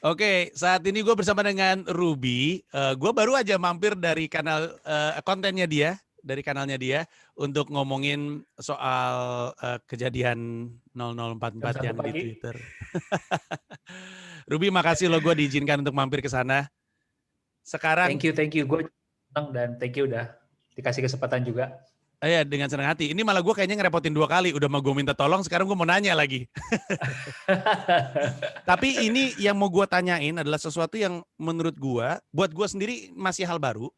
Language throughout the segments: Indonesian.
Oke, saat ini gue bersama dengan Ruby. Gue baru aja mampir dari kanal kontennya dia, dari kanalnya dia untuk ngomongin soal kejadian Jam 0044 1 yang di pagi. Twitter. Ruby, makasih lo gue diizinkan untuk mampir ke sana. Sekarang, Thank you. Gue senang dan thank you udah dikasih kesempatan juga. ya dengan senang hati. Ini malah gue kayaknya ngerepotin 2 kali. Udah mau gue minta tolong, sekarang gue mau nanya lagi. Tapi ini yang mau gue tanyain adalah sesuatu yang menurut gue, buat gue sendiri masih hal baru.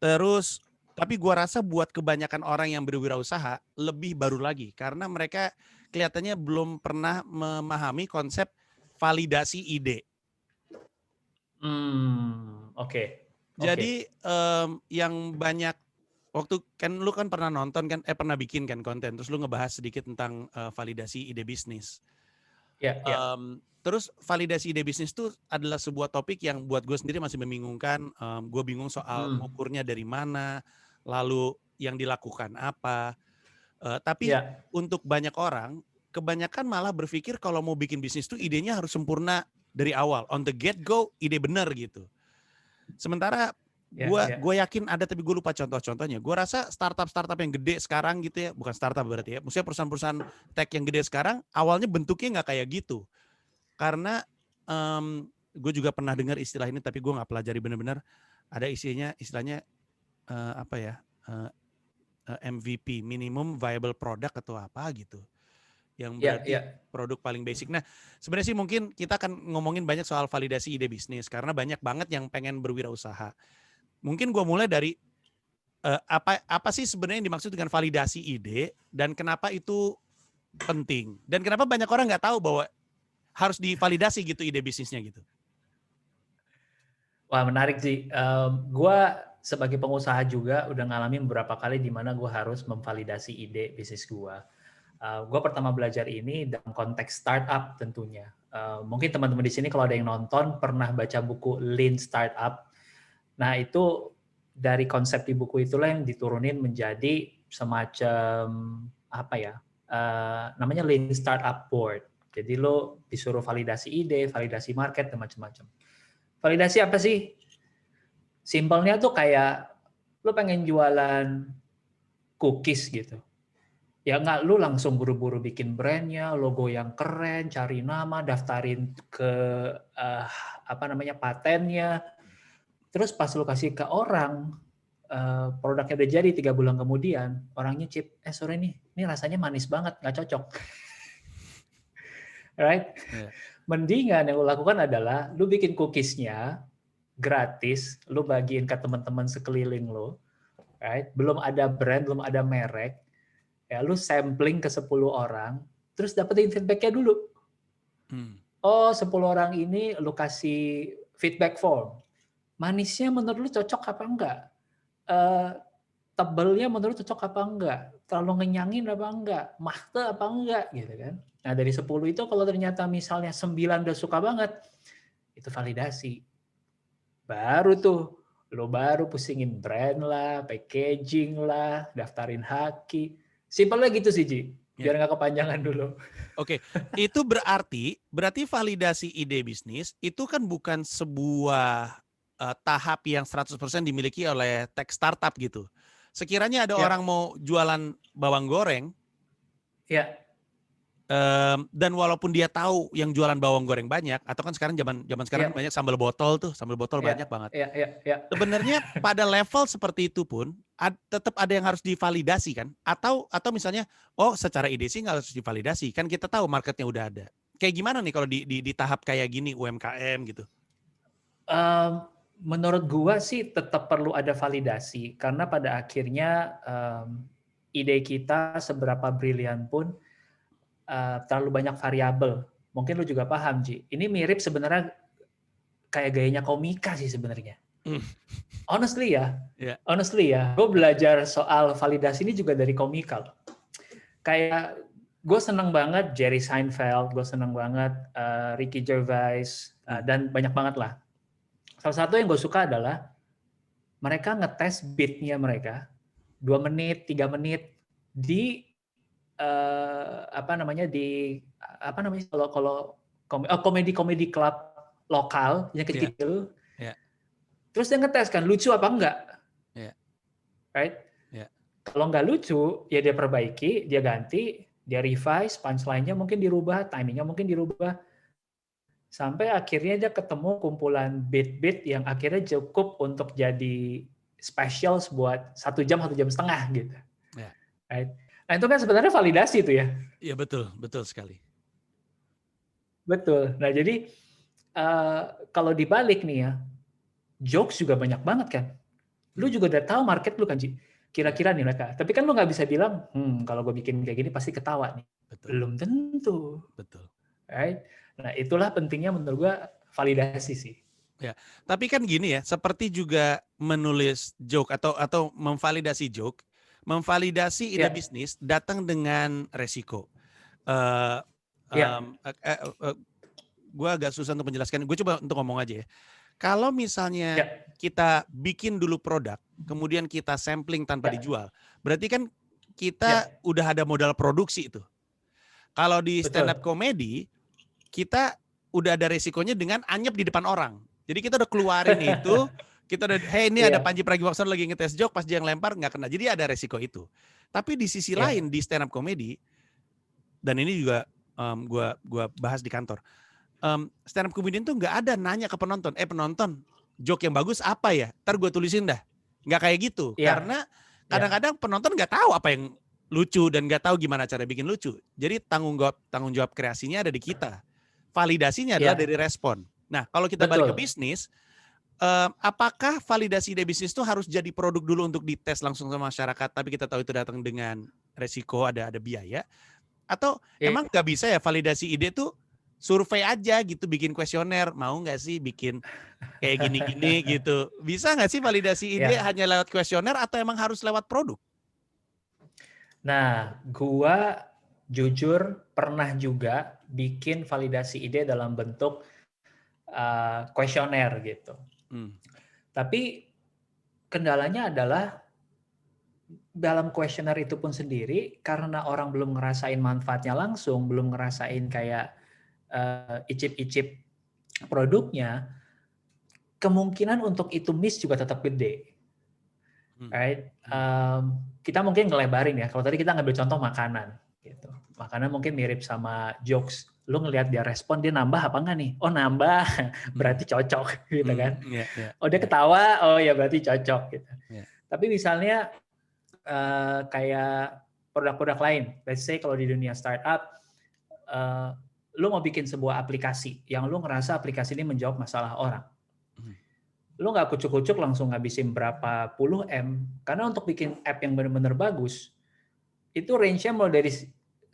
Terus, tapi gua rasa buat kebanyakan orang yang berwirausaha lebih baru lagi karena mereka kelihatannya belum pernah memahami konsep validasi ide. Oke. Jadi yang banyak waktu kan lu kan pernah nonton kan, pernah bikin kan konten, terus lu ngebahas sedikit tentang validasi ide bisnis. Ya. Terus validasi ide bisnis itu adalah sebuah topik yang buat gue sendiri masih membingungkan. Gue bingung soal ngukurnya dari mana, lalu yang dilakukan apa. Tapi Ya. untuk banyak orang, kebanyakan malah berpikir kalau mau bikin bisnis tuh idenya harus sempurna dari awal, on the get go, ide bener gitu. Sementara Ya. gue yakin ada, tapi gue lupa contoh-contohnya. Gue rasa startup yang gede sekarang gitu ya, bukan startup berarti ya, maksudnya perusahaan-perusahaan tech yang gede sekarang awalnya bentuknya nggak kayak gitu. Karena gue juga pernah dengar istilah ini, tapi gue nggak pelajari benar-benar. Ada istilahnya apa ya, MVP, minimum viable product atau apa gitu, yang berarti Ya. produk paling basic. Nah, sebenarnya sih mungkin kita akan ngomongin banyak soal validasi ide bisnis karena banyak banget yang pengen berwirausaha. Mungkin gue mulai dari apa sih sebenarnya yang dimaksud dengan validasi ide dan kenapa itu penting dan kenapa banyak orang nggak tahu bahwa harus divalidasi gitu ide bisnisnya gitu. Wah, menarik sih. Gue sebagai pengusaha juga udah ngalamin beberapa kali di mana gue harus memvalidasi ide bisnis gue. Gue pertama belajar ini dalam konteks startup tentunya. Mungkin teman-teman di sini kalau ada yang nonton pernah baca buku Lean Startup. Nah, itu dari konsep di buku itulah yang diturunin menjadi semacam apa ya? Namanya Lean Startup Board. Jadi lo disuruh validasi ide, validasi market dan macam-macam. Validasi apa sih? Simpelnya tuh kayak lo pengen jualan cookies gitu. Ya nggak lu langsung buru-buru bikin brandnya, logo yang keren, cari nama, daftarin ke apa namanya patennya. Terus pas lu kasih ke orang, produknya udah jadi 3 bulan kemudian, orang nyicip, sorry nih, ini rasanya manis banget, nggak cocok. Right? Yeah. Mendingan yang lu lakukan adalah lu bikin cookiesnya gratis, lu bagiin ke teman-teman sekeliling lu, right? Belum ada brand, belum ada merek, ya lu sampling ke 10 orang, terus dapetin feedback-nya dulu. Oh, 10 orang ini lu kasih feedback form. Manisnya menurut lu cocok apa enggak? Tebelnya menurut cocok apa enggak? Terlalu ngenyangin apa enggak? Mahte apa enggak gitu kan. Nah, dari 10 itu kalau ternyata misalnya 9 udah suka banget, itu validasi. Baru tuh lo baru pusingin brand lah, packaging lah, daftarin haki. Simpelnya gitu sih, Ji. Biar nggak kepanjangan dulu. Oke, itu berarti validasi ide bisnis itu kan bukan sebuah tahap yang 100% dimiliki oleh tech startup gitu. Sekiranya ada orang Ya, mau jualan bawang goreng, ya, dan walaupun dia tahu yang jualan bawang goreng banyak, atau kan sekarang zaman sekarang kan ya, banyak sambal botol tuh, sambal botol banyak ya, banget. ya. Sebenarnya pada level seperti itu pun tetap ada yang harus divalidasi kan? Atau misalnya, oh secara ide sih nggak harus divalidasi, kan kita tahu marketnya udah ada. Kayak gimana nih kalau di tahap kayak gini UMKM gitu? Menurut gua sih tetap perlu ada validasi karena pada akhirnya ide kita seberapa brilian pun terlalu banyak variabel. Mungkin lu juga paham, Ji. Ini mirip sebenarnya kayak gayanya komika sih sebenarnya. Honestly Ya. ya, gue belajar soal validasi ini juga dari komika loh. Kayak gue seneng banget Jerry Seinfeld, gue seneng banget Ricky Gervais, dan banyak banget lah. Salah satu yang gue suka adalah mereka ngetes beatnya mereka 2 menit, 3 menit di apa namanya kalau komedi club lokal yang Iya. kecil, Iya. terus dia ngetes kan lucu apa enggak, Iya. right? Iya. Kalau nggak lucu, ya dia perbaiki, dia ganti, dia revise, punchline-nya mungkin dirubah, timing-nya mungkin dirubah, sampai akhirnya dia ketemu kumpulan beat-beat yang akhirnya cukup untuk jadi specials buat 1 jam 1 jam setengah gitu. Iya. Right? Nah itu kan sebenarnya validasi itu ya. Iya, betul, betul sekali. Betul. Nah jadi kalau dibalik nih ya, jokes juga banyak banget kan. Lu juga udah tahu market lu kan, Ci. Iya, Kira-kira nih mereka. Tapi kan lu nggak bisa bilang, kalau gue bikin kayak gini pasti ketawa nih. betul, Belum tentu. betul. Right? Nah itulah pentingnya menurut gue validasi sih. Ya, tapi kan gini ya, seperti juga menulis joke atau memvalidasi joke, memvalidasi ide Ya, bisnis datang dengan resiko. Eh ya, gue agak susah untuk menjelaskan. Gue coba untuk ngomong aja ya. Kalau misalnya ya, kita bikin dulu produk, kemudian kita sampling tanpa ya, dijual, berarti kan kita ya, udah ada modal produksi itu. Kalau di stand up betul. comedy, kita udah ada resikonya dengan anyep di depan orang. Jadi kita udah keluarin itu, kita udah, hey ini ada Iya, Panji Pragiwaksono lagi ngetes joke, pas dia yang lempar nggak kena. Jadi ada resiko itu. Tapi di sisi iya, lain di stand up comedy, dan ini juga gua bahas di kantor, stand up comedian tuh nggak ada nanya ke penonton, penonton joke yang bagus apa ya? Ntar gue tulisin dah. Nggak kayak gitu. iya, Karena iya, kadang-kadang penonton nggak tahu apa yang lucu dan nggak tahu gimana cara bikin lucu. Jadi tanggung jawab kreasinya ada di kita. Validasinya adalah iya, dari respon. Nah, kalau kita balik ke betul. bisnis, apakah validasi ide bisnis itu harus jadi produk dulu untuk dites langsung sama masyarakat, tapi kita tahu itu datang dengan resiko, ada biaya? Atau emang nggak bisa ya validasi ide tuh survei aja gitu, bikin kuesioner, mau nggak sih bikin kayak gini-gini gitu? Bisa nggak sih validasi ide Ya. hanya lewat kuesioner atau emang harus lewat produk? Nah, gua jujur pernah juga bikin validasi ide dalam bentuk kuesioner gitu. Hmm. Tapi kendalanya adalah dalam kuesioner itu pun sendiri karena orang belum ngerasain manfaatnya langsung, belum ngerasain kayak icip-icip produknya, kemungkinan untuk itu miss juga tetap gede. Hmm. Right? Hmm. Kita mungkin ngelebarin ya. Kalau tadi kita ngambil contoh makanan, gitu. Makanan mungkin mirip sama jokes. Lu ngelihat dia respon, dia nambah apa enggak nih? Oh nambah, Hmm. berarti cocok, gitu kan? Ya, ya, Oh dia ya, ketawa, oh ya berarti cocok, gitu. ya. Tapi misalnya kayak produk-produk lain, let's say kalau di dunia startup, lu mau bikin sebuah aplikasi yang lu ngerasa aplikasi ini menjawab masalah orang. Hmm. Lu nggak kucuk-kucuk langsung ngabisin berapa puluh M, karena untuk bikin app yang benar-benar bagus, itu range-nya mulai dari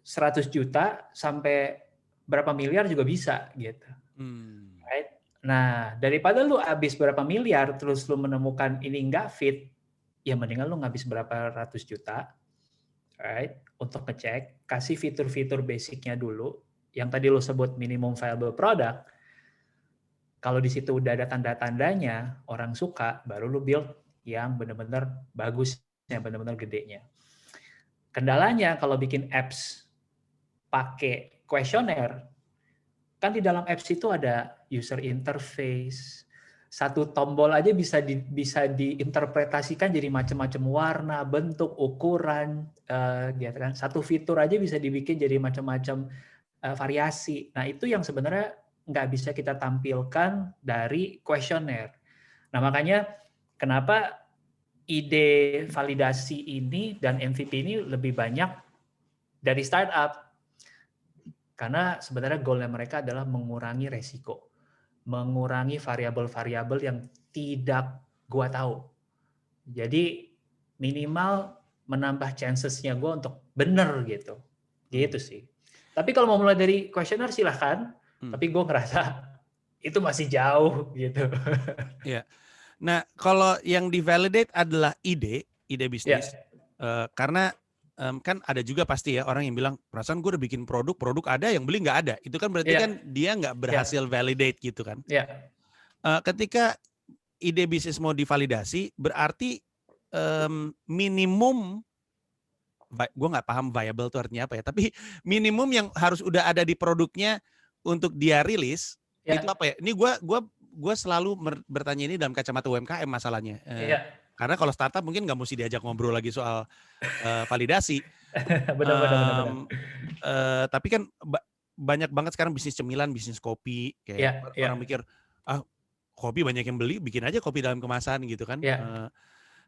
100 juta sampai berapa miliar juga bisa gitu. Hmm. Right? Nah, daripada lu habis berapa miliar terus lu menemukan ini nggak fit, ya mendingan lu ngabis berapa ratus juta, right? Untuk ngecek, kasih fitur-fitur basicnya dulu, yang tadi lu sebut minimum viable product. Kalau di situ udah ada tanda-tandanya, orang suka, baru lu build yang benar-benar bagus, yang benar-benar gedenya. Kendalanya kalau bikin apps pakai kuesioner, kan di dalam apps itu ada user interface, satu tombol aja bisa diinterpretasikan jadi macam-macam warna, bentuk, ukuran, gitu kan. Satu fitur aja bisa dibikin jadi macam-macam variasi. Nah itu yang sebenarnya nggak bisa kita tampilkan dari kuesioner. Nah makanya kenapa ide validasi ini dan MVP ini lebih banyak dari startup. Karena sebenarnya goalnya mereka adalah mengurangi resiko. Mengurangi variabel-variabel yang tidak gua tahu. Jadi minimal menambah chances-nya gue untuk bener gitu. Gitu sih. Tapi kalau mau mulai dari questionnaire silahkan, Hmm. tapi gue ngerasa itu masih jauh gitu. Ya. Nah, kalau yang divalidate adalah ide Ya, bisnis, karena kan ada juga pasti ya orang yang bilang, perasaan gue udah bikin produk ada yang beli nggak ada. Itu kan berarti kan ya, dia nggak ya, berhasil validate gitu kan. ya, Ketika ide bisnis mau divalidasi, berarti minimum, gue nggak paham viable itu artinya apa ya, tapi minimum yang harus udah ada di produknya untuk dia rilis, Itu apa ya? Ini gue selalu bertanya ini dalam kacamata UMKM masalahnya. Iya. Karena kalau startup mungkin nggak mesti diajak ngobrol lagi soal validasi. Benar. Tapi kan banyak banget sekarang bisnis cemilan, bisnis kopi. Kayak orang mikir, kopi banyak yang beli, bikin aja kopi dalam kemasan gitu kan.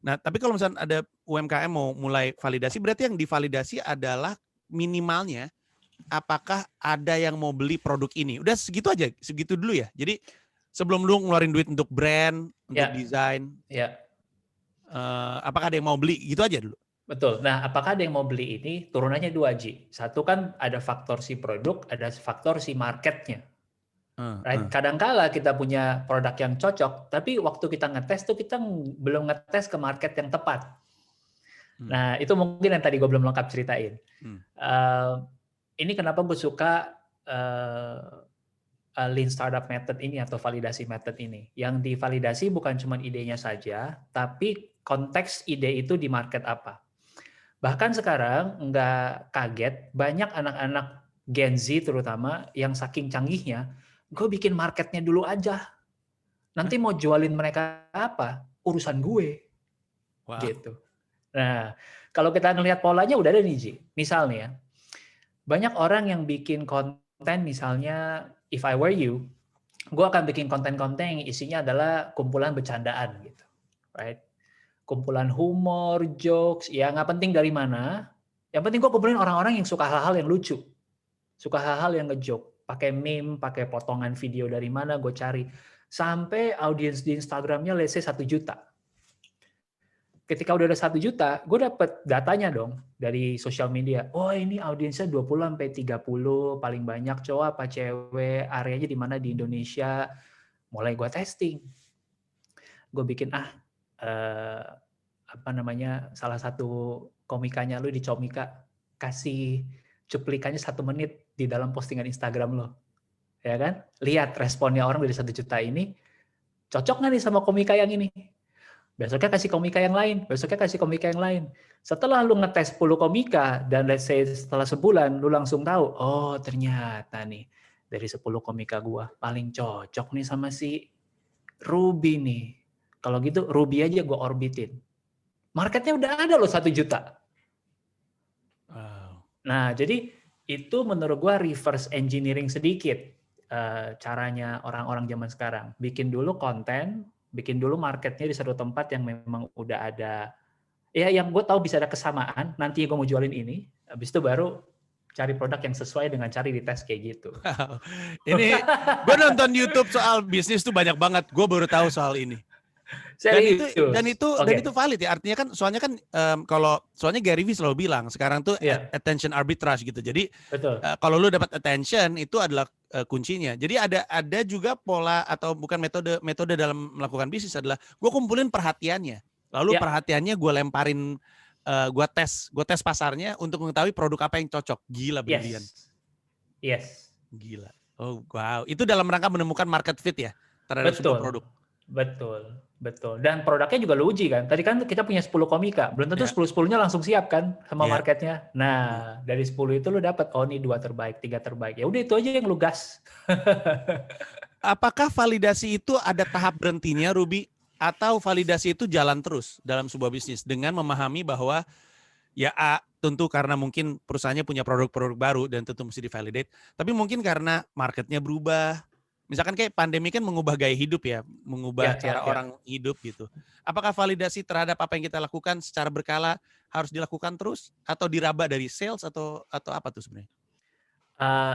Nah, tapi kalau misalnya ada UMKM mau mulai validasi, berarti yang divalidasi adalah minimalnya apakah ada yang mau beli produk ini. Udah segitu dulu ya. Jadi sebelum lu ngeluarin duit untuk brand, untuk desain, apakah ada yang mau beli, gitu aja dulu. Betul. Nah, apakah ada yang mau beli ini? Turunannya 2, Ji. Satu kan ada faktor si produk, ada faktor si marketnya. Right? Kadangkala kita punya produk yang cocok, tapi waktu kita ngetes tuh kita belum ngetes ke market yang tepat. Nah, itu mungkin yang tadi gue belum lengkap ceritain. Ini kenapa gue suka Lean Startup Method ini atau validasi method ini. Yang divalidasi bukan cuma idenya saja, tapi konteks ide itu di market apa. Bahkan sekarang nggak kaget, banyak anak-anak Gen Z terutama yang saking canggihnya, gue bikin marketnya dulu aja. Nanti mau jualin mereka apa, urusan gue. Wow. Gitu. Nah, kalau kita ngelihat polanya udah ada nih, Ji. Misalnya ya, banyak orang yang bikin konten misalnya, if I were you, gue akan bikin konten-konten yang isinya adalah kumpulan bercandaan gitu. Right? Kumpulan humor, jokes, ya nggak penting dari mana. Yang penting gue kumpulin orang-orang yang suka hal-hal yang lucu. Suka hal-hal yang ngejoke. Pakai meme, pakai potongan video dari mana, gue cari. Sampai audiens di Instagramnya let's say 1 juta. Ketika udah ada 1 juta, gue dapet datanya dong dari sosial media. Oh ini audiensnya 20-30, paling banyak cowok apa cewek, areanya di mana di Indonesia. Mulai gue testing. Gue bikin salah satu komikanya lu di Comika, kasih cuplikannya 1 menit di dalam postingan Instagram lo. Ya kan? Lihat responnya orang dari 1 juta ini, cocok nggak nih sama komika yang ini? Besoknya kasih komika yang lain, besoknya kasih komika yang lain. Setelah lu ngetes 10 komika, dan let's say setelah sebulan, lu langsung tahu, oh ternyata nih, dari 10 komika gua, paling cocok nih sama si Ruby nih. Kalau gitu, Ruby aja gua orbitin. Marketnya udah ada loh 1 juta. Wow. Nah, jadi itu menurut gua reverse engineering sedikit caranya orang-orang zaman sekarang. Bikin dulu konten, bikin dulu marketnya di satu tempat yang memang udah ada, ya yang gue tahu bisa ada kesamaan, nanti gue mau jualin ini, habis itu baru cari produk yang sesuai dengan cari di tes kayak gitu. Wow. Ini gue nonton YouTube soal bisnis tuh banyak banget, gue baru tahu soal ini. Dan itu valid ya, artinya kan soalnya kan soalnya Gary Vee selalu bilang sekarang tuh attention arbitrage gitu. Jadi kalau lu dapat attention itu adalah kuncinya. Jadi ada juga pola atau bukan metode dalam melakukan bisnis adalah gue kumpulin perhatiannya. Lalu perhatiannya gue lemparin, gue tes pasarnya untuk mengetahui produk apa yang cocok. Gila, brilian. Yes. Gila. Oh wow, itu dalam rangka menemukan market fit ya terhadap sebuah produk. Betul. Dan produknya juga lo uji kan. Tadi kan kita punya 10 komika, belum tentu 10-10-nya langsung siap kan sama marketnya. Nah, dari 10 itu lo dapat, oh ini 2 terbaik, 3 terbaik. Ya udah itu aja yang lo gas. Apakah validasi itu ada tahap berhentinya, Ruby? Atau validasi itu jalan terus dalam sebuah bisnis dengan memahami bahwa ya tentu karena mungkin perusahaannya punya produk-produk baru dan tentu mesti divalidate. Tapi mungkin karena marketnya berubah. Misalkan kayak pandemi kan mengubah gaya hidup ya, mengubah cara orang hidup gitu. Apakah validasi terhadap apa yang kita lakukan secara berkala harus dilakukan terus atau diraba dari sales atau apa tuh sebenarnya?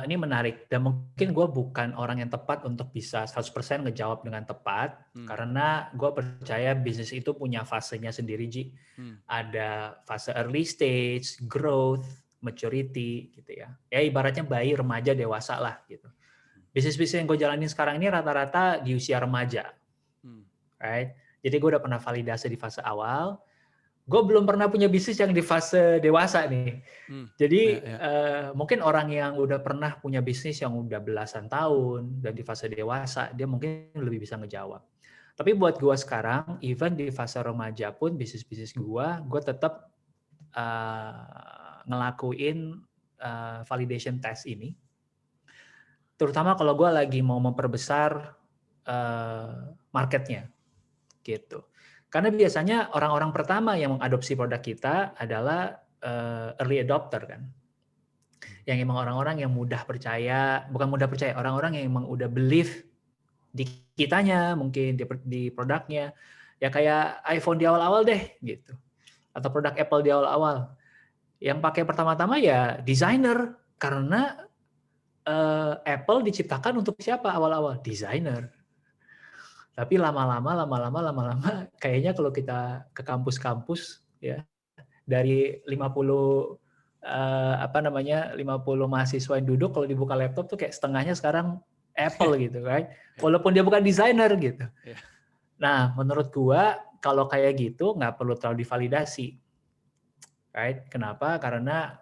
Ini menarik dan mungkin gue bukan orang yang tepat untuk bisa 100% ngejawab dengan tepat karena gue percaya bisnis itu punya fasenya sendiri, Ji. Ada fase early stage, growth, maturity gitu ya. Ya ibaratnya bayi, remaja, dewasa lah gitu. Bisnis-bisnis yang gue jalanin sekarang ini rata-rata di usia remaja. Right? Jadi gue udah pernah validasi di fase awal. Gue belum pernah punya bisnis yang di fase dewasa nih. Jadi mungkin orang yang udah pernah punya bisnis yang udah belasan tahun dan di fase dewasa, dia mungkin lebih bisa ngejawab. Tapi buat gue sekarang, even di fase remaja pun bisnis-bisnis gue tetap ngelakuin validation test ini. terutama kalau gue lagi mau memperbesar marketnya gitu. Karena biasanya orang-orang pertama yang mengadopsi produk kita adalah early adopter kan. Yang emang orang-orang yang mudah percaya, bukan mudah percaya, orang-orang yang emang udah believe di kitanya, mungkin di produknya. Ya kayak iPhone di awal-awal deh gitu. Atau produk Apple di awal-awal. Yang pakai pertama-tama ya designer, karena Apple diciptakan untuk siapa awal-awal? Designer. Tapi lama-lama kayaknya kalau kita ke kampus-kampus ya, dari 50 50 mahasiswa yang duduk, kalau dibuka laptop tuh kayak setengahnya sekarang Apple gitu kan. Walaupun dia bukan desainer gitu. Nah, menurut gua kalau kayak gitu nggak perlu terlalu divalidasi. Right? Kenapa? Karena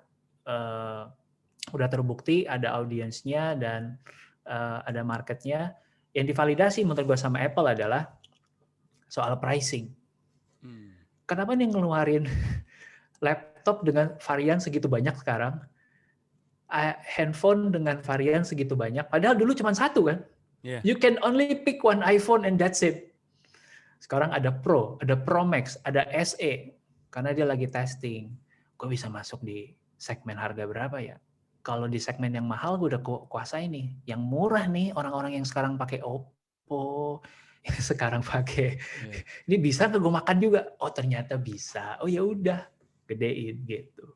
udah terbukti ada audiensnya dan ada marketnya. Yang divalidasi menurut gue sama Apple adalah soal pricing. Kenapa nih ngeluarin laptop dengan varian segitu banyak sekarang, handphone dengan varian segitu banyak, padahal dulu cuma satu kan? You can only pick one iPhone and that's it. Sekarang ada Pro, ada Pro Max, ada SE, karena dia lagi testing. Gue bisa masuk di segmen harga berapa ya? Kalau di segmen yang mahal gue udah kuasai nih. Yang murah nih orang-orang yang sekarang pakai Oppo, yang sekarang pakai ini bisa nggak gue makan juga? Oh ternyata bisa. Oh ya udah, gedein gitu.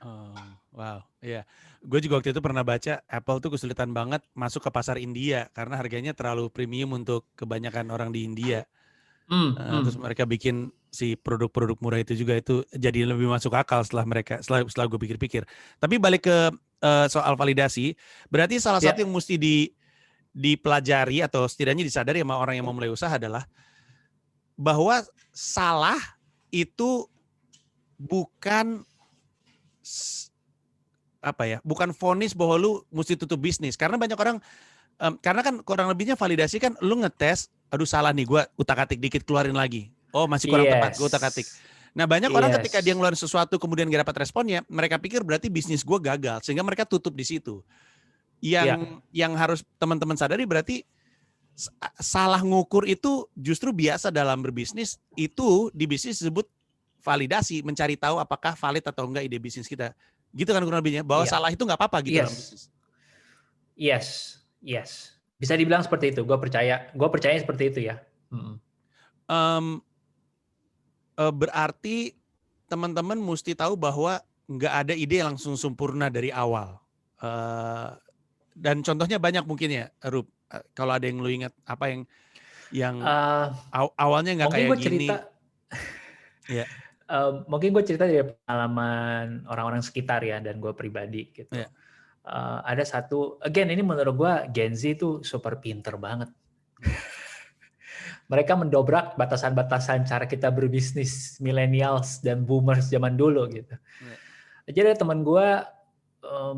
Oh, wow, iya. Gue juga waktu itu pernah baca Apple tuh kesulitan banget masuk ke pasar India karena harganya terlalu premium untuk kebanyakan orang di India. Terus mereka bikin si produk-produk murah itu juga itu jadi lebih masuk akal setelah gue pikir-pikir. Tapi balik ke soal validasi, berarti salah satu yang mesti dipelajari atau setidaknya disadari sama orang yang mau mulai usaha adalah bahwa salah itu bukan bukan vonis bahwa lu mesti tutup bisnis. Karena banyak orang karena kan kurang lebihnya validasi kan lu ngetes, aduh salah nih gue utak-atik dikit keluarin lagi. Oh masih kurang tepat gue utak-atik. Nah banyak orang ketika dia ngeluarin sesuatu kemudian gak dapat responnya, mereka pikir berarti bisnis gue gagal sehingga mereka tutup di situ. Yang harus teman-teman sadari berarti salah ngukur itu justru biasa dalam berbisnis, itu di bisnis disebut validasi, mencari tahu apakah valid atau enggak ide bisnis kita. Gitu kan kurang lebihnya, bahwa salah itu nggak apa-apa gitu dalam bisnis. Yes. Bisa dibilang seperti itu. Gue percaya seperti itu ya. Berarti teman-teman mesti tahu bahwa nggak ada ide yang langsung sempurna dari awal. Dan contohnya banyak mungkin ya, Rup. Kalau ada yang lu ingat apa yang awalnya nggak kayak gini. Ya. Mungkin gue cerita dari pengalaman orang-orang sekitar ya dan gue pribadi gitu. Ada satu, again ini menurut gue Gen Z itu super pinter banget. Mereka mendobrak batasan-batasan cara kita berbisnis millennials dan boomers zaman dulu gitu. Jadi ada teman gue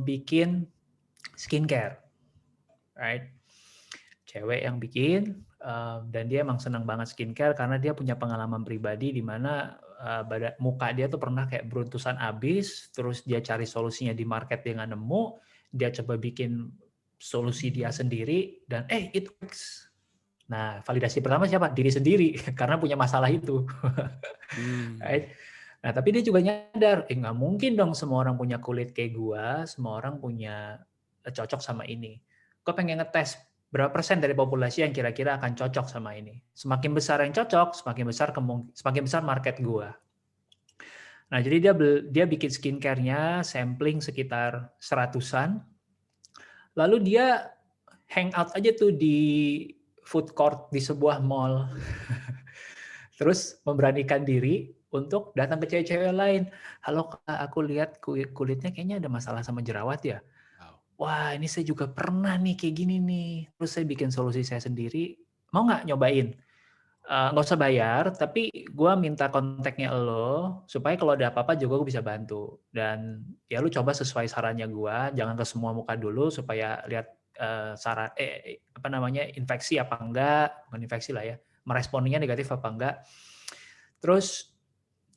bikin skincare, right? Cewek yang bikin dan dia emang senang banget skincare karena dia punya pengalaman pribadi di mana muka dia tuh pernah kayak beruntusan abis, terus dia cari solusinya di market dia nggak nemu, dia coba bikin solusi dia sendiri dan it works. Nah validasi pertama siapa? Diri sendiri karena punya masalah itu. Right? Nah tapi dia juga nyadar, nggak mungkin dong semua orang punya kulit kayak gua, semua orang punya cocok sama ini. Gua pengen ngetes berapa persen dari populasi yang kira-kira akan cocok sama ini. Semakin besar yang cocok, semakin besar market gua. Nah, jadi dia bikin skincare-nya, sampling sekitar 100-an. Lalu dia hangout aja tuh di food court di sebuah mall. Terus memberanikan diri untuk datang ke cewek-cewek lain. Halo Kak, aku lihat kulitnya kayaknya ada masalah sama jerawat ya. Wah ini saya juga pernah nih kayak gini nih. Terus saya bikin solusi saya sendiri. Mau nggak nyobain? Nggak usah bayar, tapi gue minta kontaknya lo supaya kalau ada apa-apa juga gue bisa bantu. Dan ya lu coba sesuai sarannya gue, jangan ke semua muka dulu supaya lihat infeksi apa enggak, bukan infeksi lah ya, meresponnya negatif apa enggak. Terus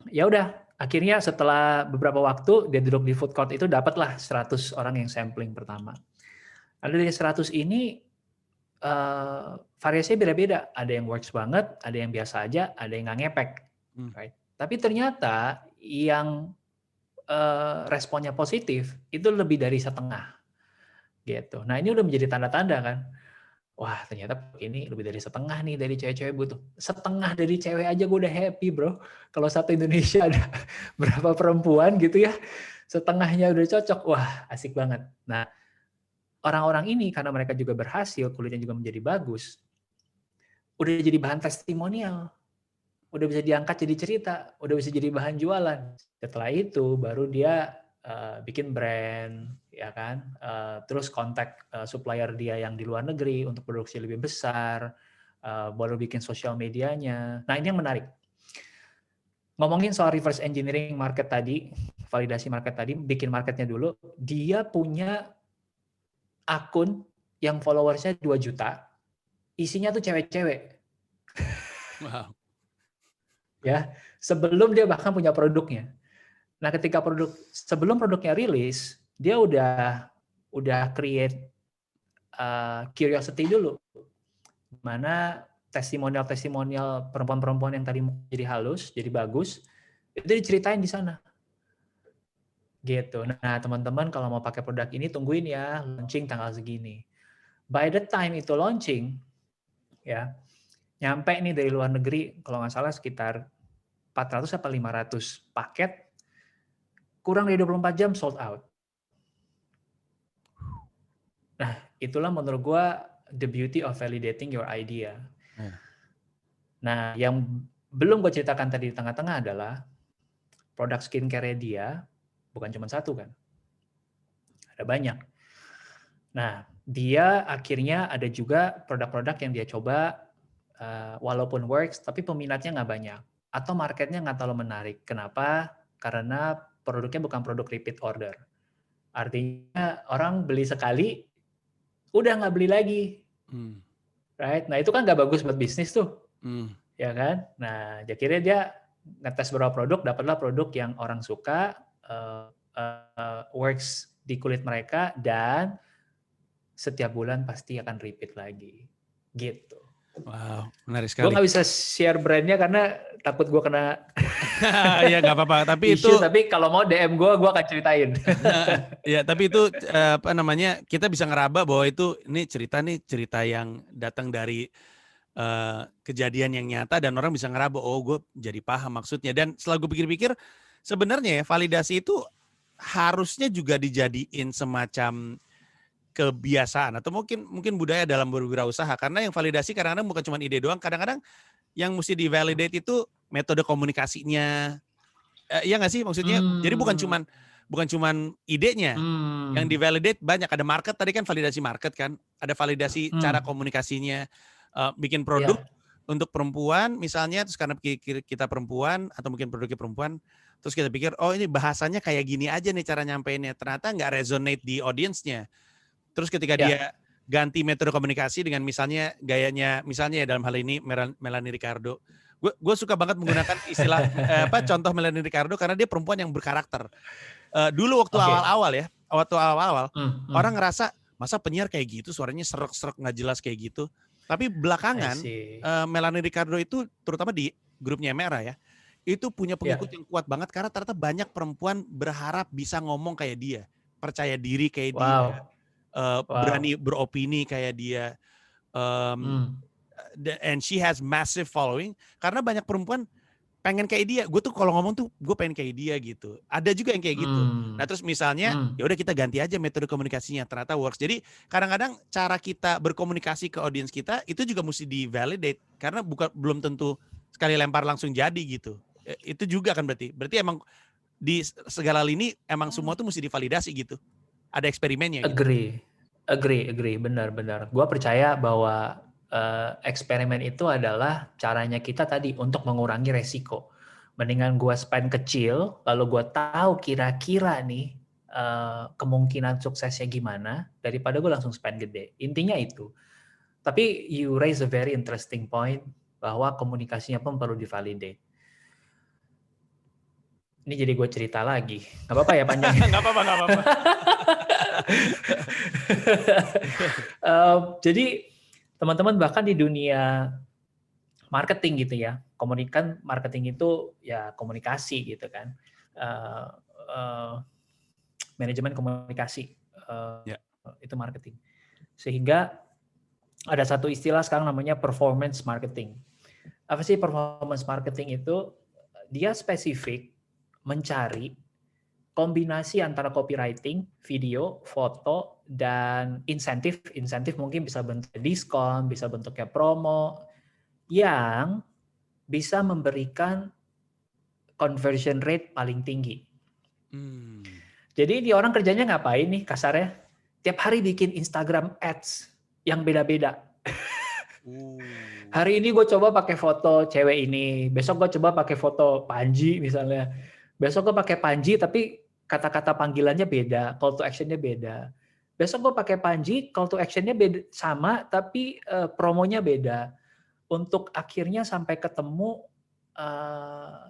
ya udah. Akhirnya setelah beberapa waktu dia duduk di food court itu dapatlah 100 orang yang sampling pertama. Ada dari 100 ini variasinya beda-beda. Ada yang works banget, ada yang biasa aja, ada yang nggak ngepek. Right? Tapi ternyata yang responnya positif itu lebih dari setengah. Gitu. Nah ini udah menjadi tanda-tanda kan. Wah ternyata ini lebih dari setengah nih dari cewek-cewek butuh. Setengah dari cewek aja gue udah happy bro. Kalau satu Indonesia ada berapa perempuan gitu ya, setengahnya udah cocok. Wah asik banget. Nah orang-orang ini karena mereka juga berhasil, kulitnya juga menjadi bagus, udah jadi bahan testimonial, udah bisa diangkat jadi cerita, udah bisa jadi bahan jualan. Setelah itu baru dia bikin brand, ya kan, terus kontak supplier dia yang di luar negeri untuk produksi lebih besar, baru bikin sosial medianya. Nah ini yang menarik. Ngomongin soal reverse engineering market tadi, validasi market tadi, bikin marketnya dulu, dia punya akun yang followersnya 2 juta, isinya tuh cewek-cewek. Wow. Ya, sebelum dia bahkan punya produknya. Nah, ketika sebelum produknya rilis, dia udah create curiosity dulu. Mana testimonial perempuan-perempuan yang tadi jadi halus, jadi bagus, itu diceritain di sana. Gitu. Nah, teman-teman kalau mau pakai produk ini tungguin ya, launching tanggal segini. By the time itu launching, ya, nyampe nih dari luar negeri, kalau nggak salah sekitar 400 atau 500 paket, kurang dari 24 jam sold out. Nah, itulah menurut gue the beauty of validating your idea. Nah, yang belum gue ceritakan tadi di tengah-tengah adalah produk skincare dia bukan cuma satu kan, ada banyak. Nah, dia akhirnya ada juga produk-produk yang dia coba walaupun works, tapi peminatnya nggak banyak atau marketnya nggak terlalu menarik. Kenapa? Karena produknya bukan produk repeat order. Artinya orang beli sekali, udah nggak beli lagi, right? Nah itu kan nggak bagus buat bisnis tuh, ya kan? Nah akhirnya dia ngetes beberapa produk, dapatlah produk yang orang suka, works di kulit mereka, dan setiap bulan pasti akan repeat lagi, gitu. Wow, menarik Gue sekali. nggak bisa share brandnya karena takut gue kena Ya nggak apa-apa, tapi isu, itu tapi kalau mau DM gue akan ceritain. ya, tapi itu apa namanya, kita bisa ngeraba bahwa itu ini cerita yang datang dari kejadian yang nyata dan orang bisa ngeraba, oh gue jadi paham maksudnya. Dan setelah gue pikir-pikir, sebenarnya ya validasi itu harusnya juga dijadiin semacam kebiasaan atau mungkin budaya dalam berwirausaha, karena yang validasi kadang-kadang bukan cuma ide doang, kadang-kadang yang mesti divalidate itu metode komunikasinya. Iya nggak sih maksudnya? Jadi bukan cuman idenya yang divalidate, banyak, ada market tadi kan, validasi market kan, ada validasi cara komunikasinya, bikin produk untuk perempuan misalnya, terus karena kita perempuan atau mungkin produknya perempuan, terus kita pikir oh ini bahasanya kayak gini aja nih cara nyampeinnya, ternyata nggak resonate di audience-nya. Terus ketika dia ganti metode komunikasi dengan misalnya gayanya, misalnya ya dalam hal ini Melanie Ricardo. Gue suka banget menggunakan istilah contoh Melanie Ricardo karena dia perempuan yang berkarakter. Dulu waktu awal-awal orang ngerasa masa penyiar kayak gitu, suaranya serak-serak nggak jelas kayak gitu. Tapi belakangan Melanie Ricardo itu terutama di grupnya Merah ya, itu punya pengikut yang kuat banget karena ternyata banyak perempuan berharap bisa ngomong kayak dia, percaya diri kayak dia, berani beropini kayak dia, and she has massive following karena banyak perempuan pengen kayak dia. Gue tuh kalau ngomong tuh gue pengen kayak dia gitu. Ada juga yang kayak gitu. Nah terus misalnya ya udah kita ganti aja metode komunikasinya, ternyata works. Jadi kadang-kadang cara kita berkomunikasi ke audiens kita itu juga mesti di-validate karena belum tentu sekali lempar langsung jadi gitu. Itu juga kan berarti emang di segala lini emang semua tuh mesti divalidasi gitu. Ada eksperimennya gitu. Agree, benar. Gua percaya bahwa eksperimen itu adalah caranya kita tadi untuk mengurangi resiko. Mendingan gua spend kecil, lalu gua tahu kira-kira nih kemungkinan suksesnya gimana, daripada gue langsung spend gede. Intinya itu. Tapi you raise a very interesting point, bahwa komunikasinya pun perlu divalidate. Ini jadi gue cerita lagi. Gak apa-apa ya panjang? Gak apa-apa. Jadi teman-teman bahkan di dunia marketing gitu ya, marketing itu ya komunikasi gitu kan, uh, uh, manajemen komunikasi Ya. itu marketing. Sehingga ada satu istilah sekarang namanya performance marketing. Apa sih performance marketing itu? Dia spesifik mencari kombinasi antara copywriting, video, foto, dan insentif. Insentif mungkin bisa bentuk diskon, bisa bentuknya promo, yang bisa memberikan conversion rate paling tinggi. Jadi di orang kerjanya ngapain nih kasarnya? Tiap hari bikin Instagram ads yang beda-beda. Hari ini gue coba pakai foto cewek ini, besok gue coba pakai foto Panji misalnya. Besok gue pakai Panji tapi kata-kata panggilannya beda, call to actionnya beda. Besok gue pakai Panji, call to actionnya beda, sama tapi promonya beda. Untuk akhirnya sampai ketemu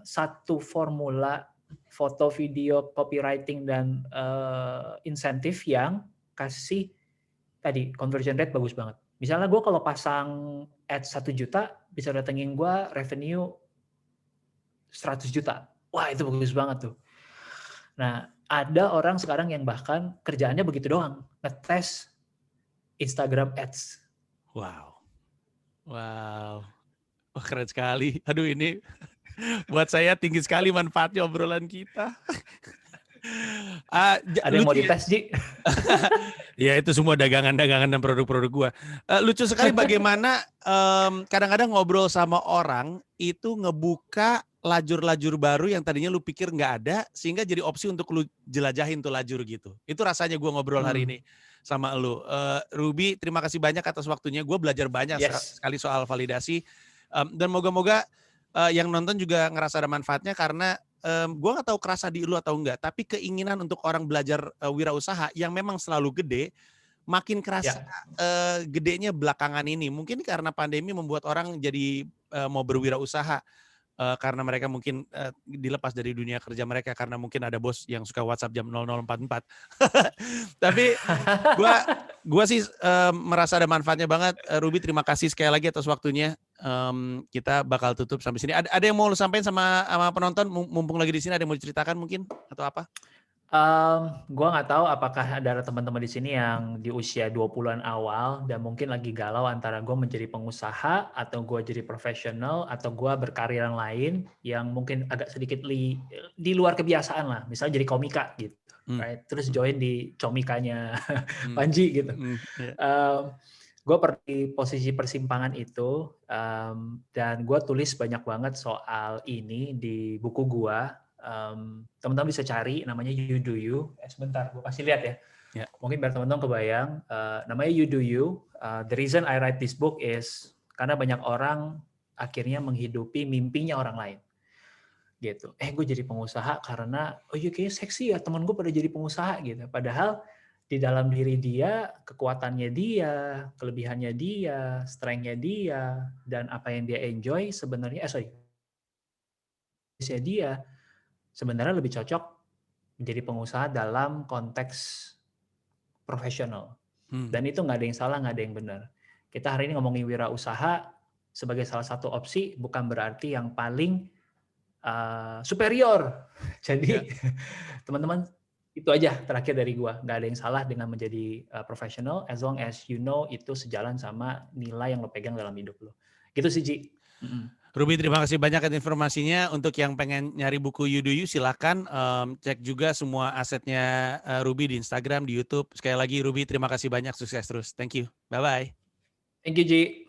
satu formula foto, video, copywriting, dan insentif yang kasih tadi conversion rate bagus banget. Misalnya gue kalau pasang ads 1 juta, bisa datengin gue revenue 100 juta. Wah itu bagus banget tuh. Nah ada orang sekarang yang bahkan kerjaannya begitu doang, ngetes Instagram ads. Wow. Wah, keren sekali. Aduh, ini buat saya tinggi sekali manfaatnya obrolan kita. Ada yang mau dites, Ji? Ya itu semua dagangan-dagangan dan produk-produk gua. Lucu sekali bagaimana kadang-kadang ngobrol sama orang itu ngebuka lajur-lajur baru yang tadinya lu pikir nggak ada, sehingga jadi opsi untuk lu jelajahin tuh lajur gitu. Itu rasanya gua ngobrol hari ini sama lu. Ruby, terima kasih banyak atas waktunya. Gua belajar banyak sekali soal validasi. Dan moga-moga yang nonton juga ngerasa ada manfaatnya, karena gue nggak tahu kerasa di lu atau enggak, tapi keinginan untuk orang belajar wirausaha yang memang selalu gede, makin kerasa gedenya belakangan ini. Mungkin karena pandemi membuat orang jadi mau berwirausaha, karena mereka mungkin dilepas dari dunia kerja mereka karena mungkin ada bos yang suka WhatsApp jam 00.44. Tapi gua sih merasa ada manfaatnya banget. Ruby, terima kasih sekali lagi atas waktunya. Kita bakal tutup sampai sini. Ada yang mau lu sampaikan sama penonton, mumpung lagi di sini, ada yang mau diceritakan mungkin atau apa? Gua nggak tahu apakah ada teman-teman di sini yang di usia 20-an awal dan mungkin lagi galau antara gue menjadi pengusaha atau gue jadi profesional atau gue berkarir yang lain yang mungkin agak sedikit di luar kebiasaan lah, misalnya jadi komika gitu, right? Terus join di comikanya Panji gitu. Gue di posisi persimpangan itu, dan gue tulis banyak banget soal ini di buku gue. Teman-teman bisa cari, namanya You Do You. Sebentar, gue kasih lihat ya. Mungkin biar teman-teman kebayang. Namanya You Do You. The reason I write this book is karena banyak orang akhirnya menghidupi mimpinya orang lain. Gitu. Gue jadi pengusaha karena, iya kayaknya seksi ya, teman gue pada jadi pengusaha gitu. Padahal di dalam diri dia, kekuatannya dia, kelebihannya dia, strength-nya dia, dan apa yang dia enjoy sebenarnya, dia sebenarnya lebih cocok menjadi pengusaha dalam konteks profesional. Dan itu nggak ada yang salah, nggak ada yang benar. Kita hari ini ngomongin wirausaha sebagai salah satu opsi, bukan berarti yang paling superior. Jadi teman-teman, itu aja terakhir dari gua. Nggak ada yang salah dengan menjadi profesional, as long as you know itu sejalan sama nilai yang lo pegang dalam hidup lo. Gitu sih, Ji. Ruby, terima kasih banyak atas informasinya. Untuk yang pengen nyari buku You Do You, silakan cek juga semua asetnya Ruby di Instagram, di YouTube. Sekali lagi Ruby, terima kasih banyak, sukses terus. Thank you. Bye-bye. Thank you, Ji.